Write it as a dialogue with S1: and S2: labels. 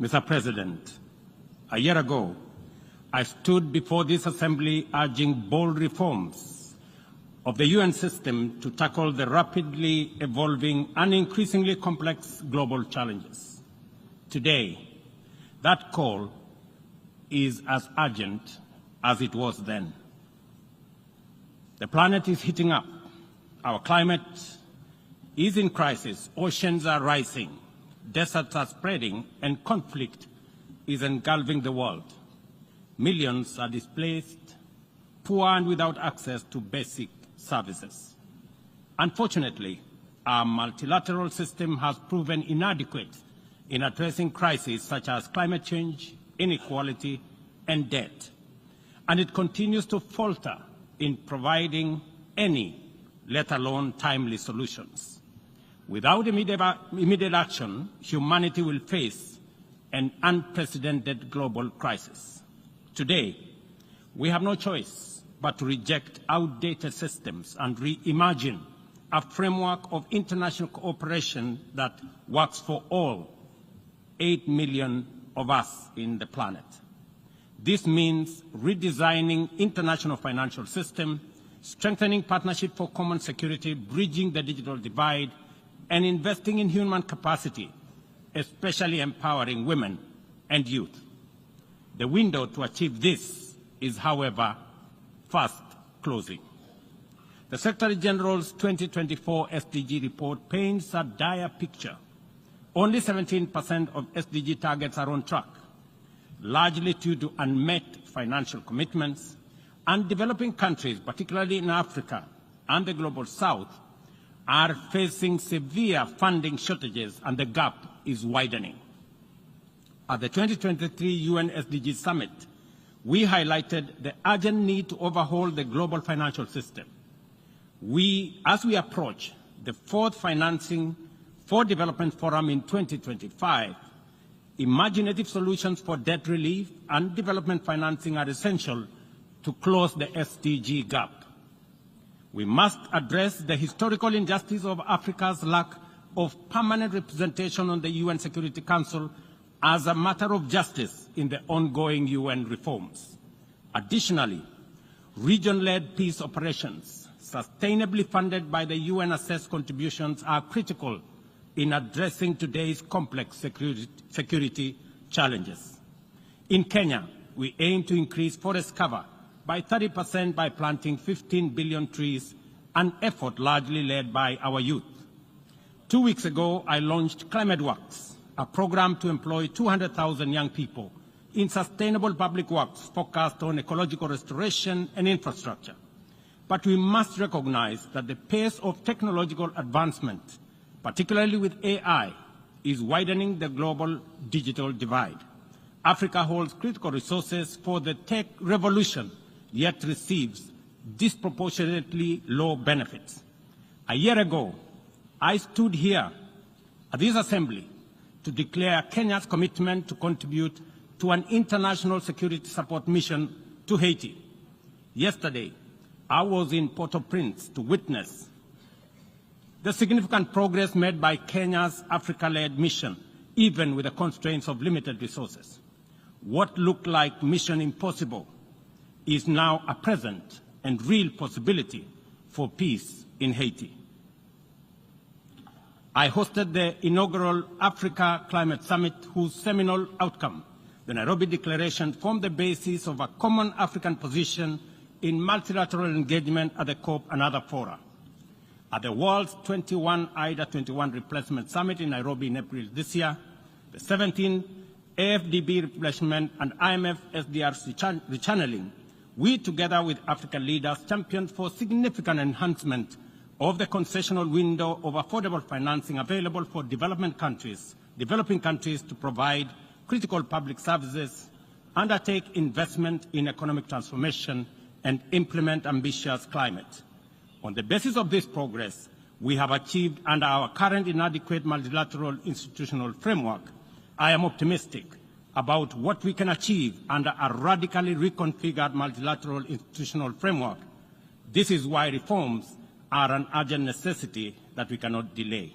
S1: Mr. President, a year ago, I stood before this Assembly urging bold reforms of the UN system to tackle the rapidly evolving and increasingly complex global challenges. Today, that call is as urgent as it was then. The planet is heating up. Our climate is in crisis. Oceans are rising. Deserts are spreading, and conflict is engulfing the world. Millions are displaced, poor and without access to basic services. Unfortunately, our multilateral system has proven inadequate in addressing crises such as climate change, inequality, and debt, and it continues to falter in providing any, let alone timely solutions. Without immediate action, humanity will face an unprecedented global crisis. Today, we have no choice but to reject outdated systems and reimagine a framework of international cooperation that works for all 8 million of us in the planet. This means redesigning international financial system, strengthening partnership for common security, bridging the digital divide, and investing in human capacity, especially empowering women and youth. The window to achieve this is, however, fast closing. The Secretary General's 2024 SDG report paints a dire picture. Only 17% of SDG targets are on track, largely due to unmet financial commitments, and developing countries, particularly in Africa and the Global South, are facing severe funding shortages, and the gap is widening. At the 2023 UN SDG Summit, we highlighted the urgent need to overhaul the global financial system. As we approach the fourth Financing for Development Forum in 2025, imaginative solutions for debt relief and development financing are essential to close the SDG gap. We must address the historical injustice of Africa's lack of permanent representation on the UN Security Council as a matter of justice in the ongoing UN reforms. Additionally, region-led peace operations, sustainably funded by the UN-assessed contributions, are critical in addressing today's complex security challenges. In Kenya, we aim to increase forest cover by 30% by planting 15 billion trees, an effort largely led by our youth. 2 weeks ago, I launched Climate Works, a program to employ 200,000 young people in sustainable public works focused on ecological restoration and infrastructure. But we must recognize that the pace of technological advancement, particularly with AI, is widening the global digital divide. Africa holds critical resources for the tech revolution, yet receives disproportionately low benefits. A year ago, I stood here at this Assembly to declare Kenya's commitment to contribute to an international security support mission to Haiti. Yesterday, I was in Port-au-Prince to witness the significant progress made by Kenya's Africa-led mission, even with the constraints of limited resources. What looked like mission impossible is now a present and real possibility for peace in Haiti. I hosted the inaugural Africa Climate Summit, whose seminal outcome, the Nairobi Declaration, formed the basis of a common African position in multilateral engagement at the COP and other fora. At the world's 21 IDA 21 Replacement Summit in Nairobi in April this year, the 17th AFDB replacement and IMF SDR rechanneling, we, together with African leaders, championed for significant enhancement of the concessional window of affordable financing available for developing countries to provide critical public services, undertake investment in economic transformation, and implement ambitious climate. On the basis of this progress, we have achieved under our current inadequate multilateral institutional framework, I am optimistic about what we can achieve under a radically reconfigured multilateral institutional framework. This is why reforms are an urgent necessity that we cannot delay.